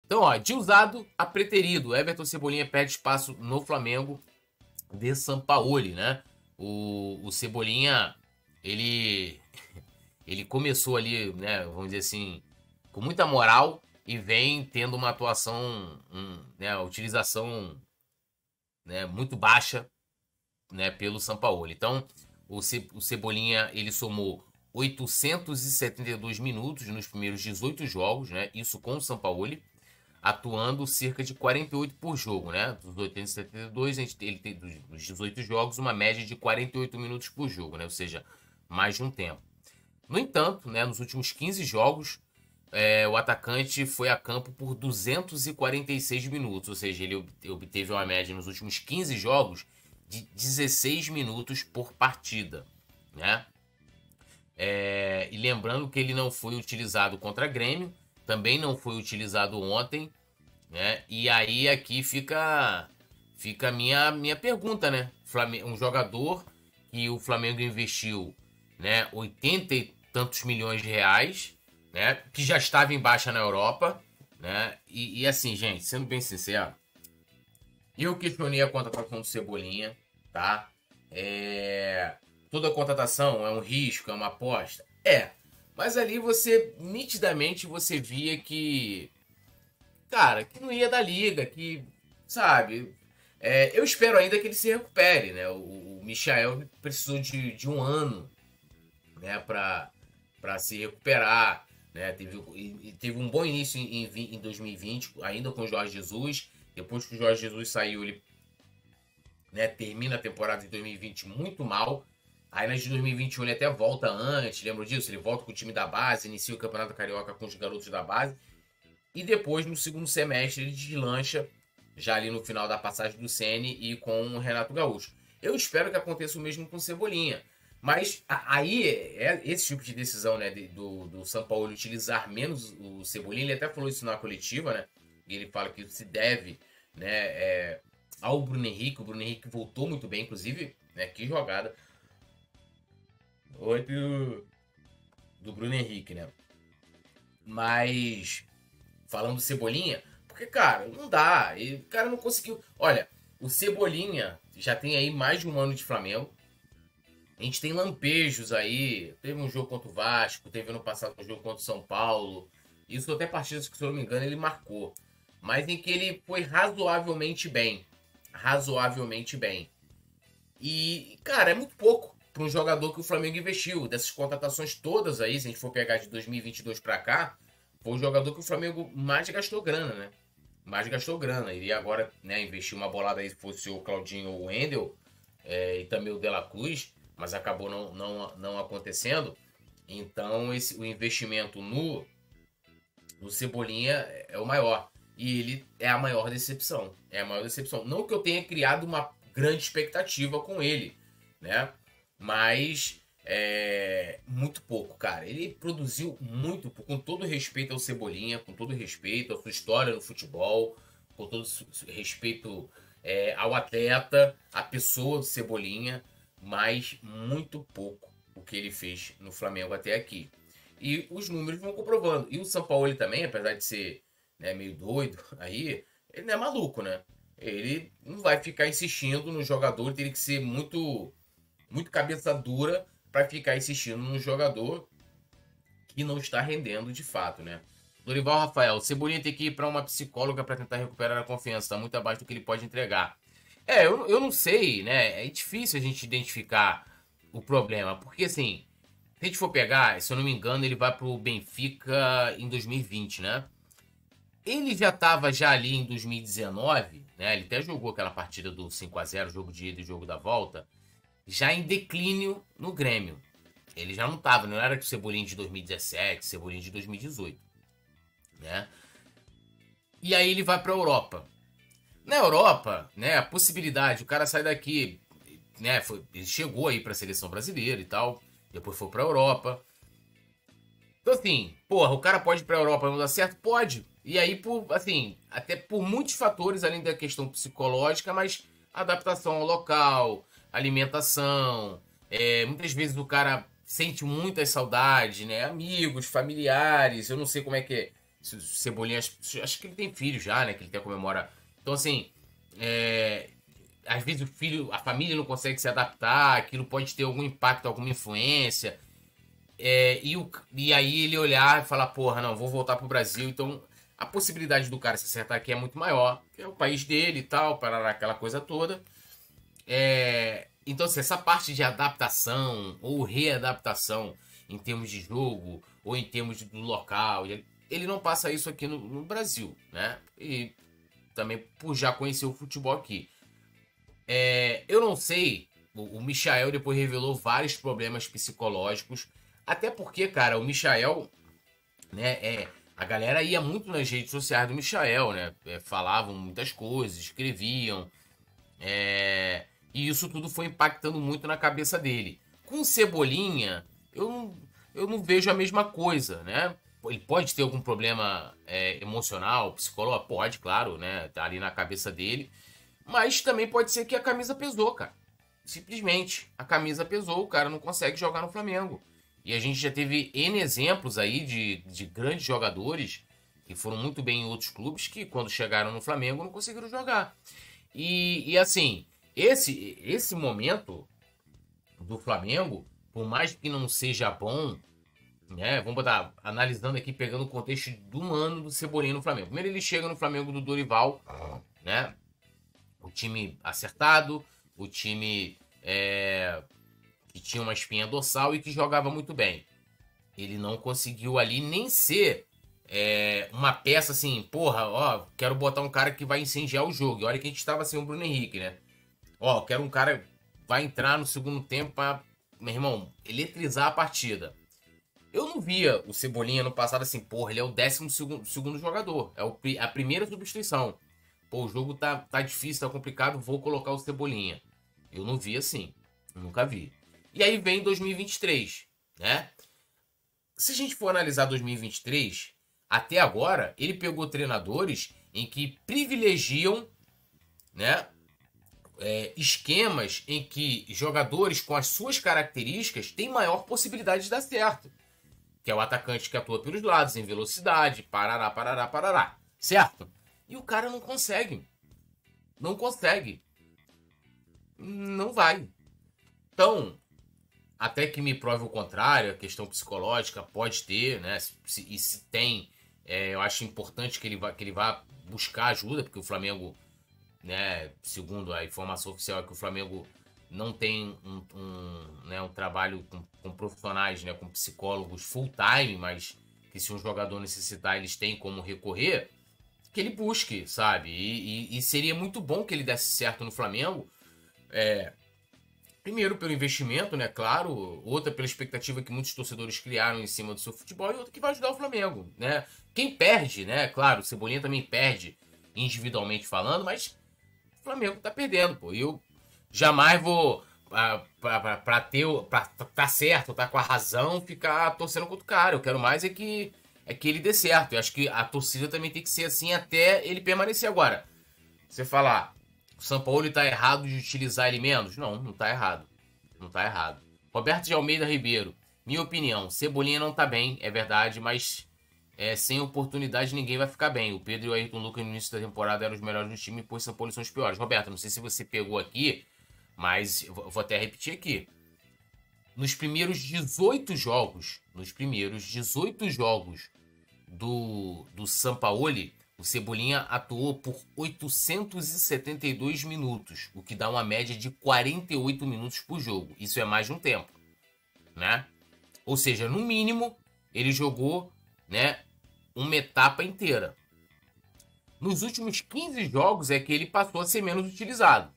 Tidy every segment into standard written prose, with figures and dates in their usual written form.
Então, ó, de usado a preterido. Everton Cebolinha perde espaço no Flamengo de Sampaoli, né? O Cebolinha, ele começou ali, né, vamos dizer assim, com muita moral e vem tendo uma atuação, né, utilização, né, muito baixa, né, pelo Sampaoli. Então, o Cebolinha, ele somou 872 minutos nos primeiros 18 jogos, né, isso com o Sampaoli, atuando cerca de 48 por jogo, né? Dos 872, ele tem dos 18 jogos uma média de 48 minutos por jogo, né? Ou seja, mais de um tempo. No entanto, né, nos últimos 15 jogos, o atacante foi a campo por 246 minutos, ou seja, ele obteve uma média nos últimos 15 jogos de 16 minutos por partida, né? E lembrando que ele não foi utilizado contra Grêmio, também não foi utilizado ontem, né? E aí aqui fica a minha pergunta, né? Um jogador que o Flamengo investiu, né, 80 e tantos milhões de reais, né, que já estava em baixa na Europa, né? E assim, gente, sendo bem sincero, eu questionei a contratação do Cebolinha, tá? Toda contratação é um risco, é uma aposta? Mas ali você, nitidamente, você via que, cara, que não ia da liga, que, sabe, eu espero ainda que ele se recupere, né? O Michael precisou de um ano, né, para se recuperar, né? Teve um bom início em 2020, ainda com o Jorge Jesus. Depois que o Jorge Jesus saiu, ele, né, termina a temporada de 2020 muito mal. Aí nas de 2021 ele até volta antes, lembra disso? Ele volta com o time da base, inicia o Campeonato Carioca com os garotos da base. E depois, no segundo semestre, ele deslancha, já ali no final da passagem do Ceni e com o Renato Gaúcho. Eu espero que aconteça o mesmo com o Cebolinha. Mas aí, esse tipo de decisão, né, do São Paulo utilizar menos o Cebolinha, ele até falou isso na coletiva, né? E ele fala que se deve, né, ao Bruno Henrique. O Bruno Henrique voltou muito bem, inclusive, né, que jogada. Do Bruno Henrique, né? Mas, falando do Cebolinha, porque, cara, não dá. O cara não conseguiu. Olha, o Cebolinha já tem aí mais de um ano de Flamengo. A gente tem lampejos aí. Teve um jogo contra o Vasco, teve ano passado um jogo contra o São Paulo. Isso até partidas que, se eu não me engano, ele marcou. Mas em que ele foi razoavelmente bem. Razoavelmente bem. E, cara, é muito pouco para um jogador que o Flamengo investiu. Dessas contratações todas aí, se a gente for pegar de 2022 para cá, foi o jogador que o Flamengo mais gastou grana, né? Mais gastou grana. Iria agora, né, investir uma bolada aí se fosse o Claudinho ou o Wendel, e também o De La Cruz, mas acabou não acontecendo. Então o investimento no Cebolinha é o maior. E ele é a maior decepção. É a maior decepção. Não que eu tenha criado uma grande expectativa com ele, né? Mas muito pouco, cara. Ele produziu muito pouco, com todo respeito ao Cebolinha, com todo respeito à sua história no futebol, com todo respeito ao atleta, à pessoa do Cebolinha, mas muito pouco o que ele fez no Flamengo até aqui. E os números vão comprovando. E o Sampaoli também, apesar de ser, né, meio doido aí, ele não é maluco, né? Ele não vai ficar insistindo no jogador, ele teria que ser muito, muito cabeça dura para ficar insistindo num jogador que não está rendendo de fato, né? Dorival Rafael, o Cebolinha tem que ir para uma psicóloga para tentar recuperar a confiança, está muito abaixo do que ele pode entregar. Eu não sei, né? É difícil a gente identificar o problema, porque assim, se a gente for pegar, se eu não me engano, ele vai pro Benfica em 2020, né? Ele já estava já ali em 2019, né? Ele até jogou aquela partida do 5-0, jogo de ida e jogo da volta, já em declínio no Grêmio. Ele já não estava, não era o Cebolinha de 2017, Cebolinha de 2018, né? E aí ele vai para a Europa. Na Europa, né, a possibilidade, o cara sai daqui, né, ele chegou aí para a seleção brasileira e tal, depois foi para a Europa. Então assim, porra, o cara pode ir para a Europa e não dar certo? Pode. E aí, até por muitos fatores, além da questão psicológica, mas adaptação ao local, alimentação, muitas vezes o cara sente muitas saudades, né? Amigos, familiares, eu não sei como é que Cebolinha, acho que ele tem filho já, né? Que ele até comemora. Então, assim, às vezes o filho, a família não consegue se adaptar, aquilo pode ter algum impacto, alguma influência. E aí ele olhar e falar, porra, não, vou voltar pro Brasil. Então, a possibilidade do cara se acertar aqui é muito maior. É o país dele e tal, para aquela coisa toda. Então, assim, essa parte de adaptação ou readaptação em termos de jogo ou em termos do local, ele não passa isso aqui no Brasil, né? E também por já conhecer o futebol aqui. Eu não sei, o Michael depois revelou vários problemas psicológicos, até porque, cara, o Michael, né, a galera ia muito nas redes sociais do Michael, né? Falavam muitas coisas, escreviam, e isso tudo foi impactando muito na cabeça dele. Com o Cebolinha, eu não vejo a mesma coisa, né? Ele pode ter algum problema emocional, psicológico? Pode, claro, né? Tá ali na cabeça dele. Mas também pode ser que a camisa pesou, cara. Simplesmente, a camisa pesou, o cara não consegue jogar no Flamengo. E a gente já teve N exemplos aí de grandes jogadores que foram muito bem em outros clubes que quando chegaram no Flamengo não conseguiram jogar. E assim, esse momento do Flamengo, por mais que não seja bom, né? Vamos botar, analisando aqui, pegando o contexto de um ano do Cebolinha no Flamengo. Primeiro ele chega no Flamengo do Dorival, né? O time acertado, o time que tinha uma espinha dorsal e que jogava muito bem. Ele não conseguiu ali nem ser uma peça assim, porra, ó, quero botar um cara que vai incendiar o jogo. E olha que a gente estava sem o Bruno Henrique, né? Ó, quero um cara que vai entrar no segundo tempo pra, meu irmão, eletrizar a partida. Eu não via o Cebolinha no passado assim, porra, ele é o 12º jogador. É a primeira substituição. Pô, o jogo tá difícil, tá complicado, vou colocar o Cebolinha. Eu não vi assim. Nunca vi. E aí vem 2023, né? Se a gente for analisar 2023, até agora, ele pegou treinadores em que privilegiam, né, esquemas em que jogadores com as suas características têm maior possibilidade de dar certo. Que é o atacante que atua pelos lados, em velocidade, parará, parará, parará. Certo? E o cara não consegue. Não consegue. Não vai. Então, até que me prove o contrário, a questão psicológica pode ter, né? E se tem, eu acho importante que ele vá buscar ajuda, porque o Flamengo, né, segundo a informação oficial, é que o Flamengo não tem um trabalho com profissionais, né, com psicólogos full time, mas que se um jogador necessitar, eles têm como recorrer, que ele busque, sabe? E seria muito bom que ele desse certo no Flamengo. Primeiro pelo investimento, né, claro, outra pela expectativa que muitos torcedores criaram em cima do seu futebol e outra que vai ajudar o Flamengo, né? Quem perde, né, claro, o Cebolinha também perde individualmente falando, mas o Flamengo tá perdendo, pô. E eu jamais vou, pra tá certo, tá com a razão, ficar torcendo contra o cara. Eu quero mais é que ele dê certo. Eu acho que a torcida também tem que ser assim até ele permanecer. Agora, você falar, o Sampaoli tá errado de utilizar ele menos? Não, não tá errado. Não tá errado. Roberto de Almeida Ribeiro, minha opinião, Cebolinha não tá bem, é verdade, mas sem oportunidade ninguém vai ficar bem. O Pedro e o Ayrton Lucas no início da temporada eram os melhores do time, pois Sampaoli são os piores. Roberto, não sei se você pegou aqui, mas eu vou até repetir aqui. Nos primeiros 18 jogos do Sampaoli, o Cebolinha atuou por 872 minutos, o que dá uma média de 48 minutos por jogo. Isso é mais de um tempo, né? Ou seja, no mínimo, ele jogou, né, uma etapa inteira. Nos últimos 15 jogos é que ele passou a ser menos utilizado.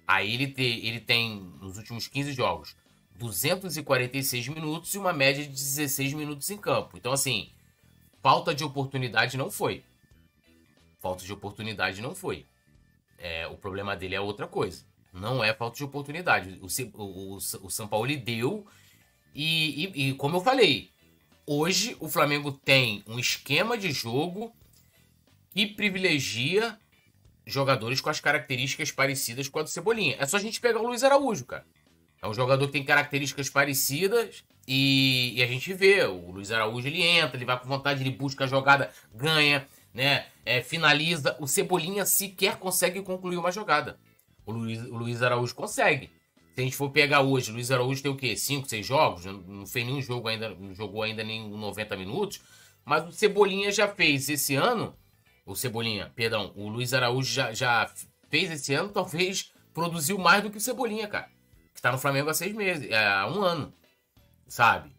Aí ele tem, nos últimos 15 jogos, 246 minutos e uma média de 16 minutos em campo. Então, assim, falta de oportunidade não foi. Falta de oportunidade não foi. O problema dele é outra coisa. Não é falta de oportunidade. O Sampaoli deu e como eu falei, hoje o Flamengo tem um esquema de jogo que privilegia jogadores com as características parecidas com a do Cebolinha. É só a gente pegar o Luiz Araújo, cara. É um jogador que tem características parecidas, E a gente vê, o Luiz Araújo, ele entra, ele vai com vontade, ele busca a jogada, ganha, né? Finaliza. O Cebolinha sequer consegue concluir uma jogada. O Luiz Araújo consegue. Se a gente for pegar hoje, o Luiz Araújo tem o quê? 5, 6 jogos? Não fez nenhum jogo ainda, não jogou ainda nem 90 minutos. Mas o Cebolinha já fez esse ano. O Luiz Araújo já fez esse ano, talvez produziu mais do que o Cebolinha, cara. Que tá no Flamengo há 6 meses, há 1 ano. Sabe?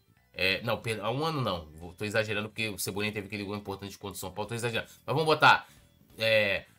Não, há 1 ano não. Tô exagerando porque o Cebolinha teve aquele gol importante contra o São Paulo. Tô exagerando. Mas vamos botar.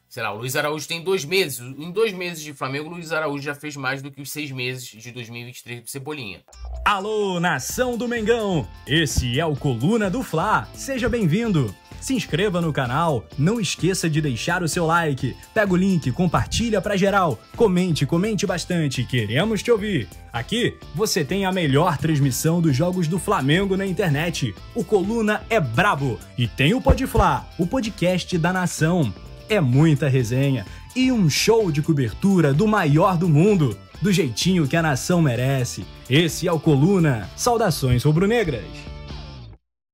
Sei lá, o Luiz Araújo tem 2 meses. Em 2 meses de Flamengo, o Luiz Araújo já fez mais do que os 6 meses de 2023 do Cebolinha. Alô, nação do Mengão! Esse é o Coluna do Fla. Seja bem-vindo! Se inscreva no canal, não esqueça de deixar o seu like, pega o link, compartilha pra geral, comente bastante, queremos te ouvir. Aqui você tem a melhor transmissão dos jogos do Flamengo na internet. O Coluna é brabo e tem o Pode Fla, o podcast da nação. É muita resenha e um show de cobertura do maior do mundo, do jeitinho que a nação merece. Esse é o Coluna. Saudações rubro-negras!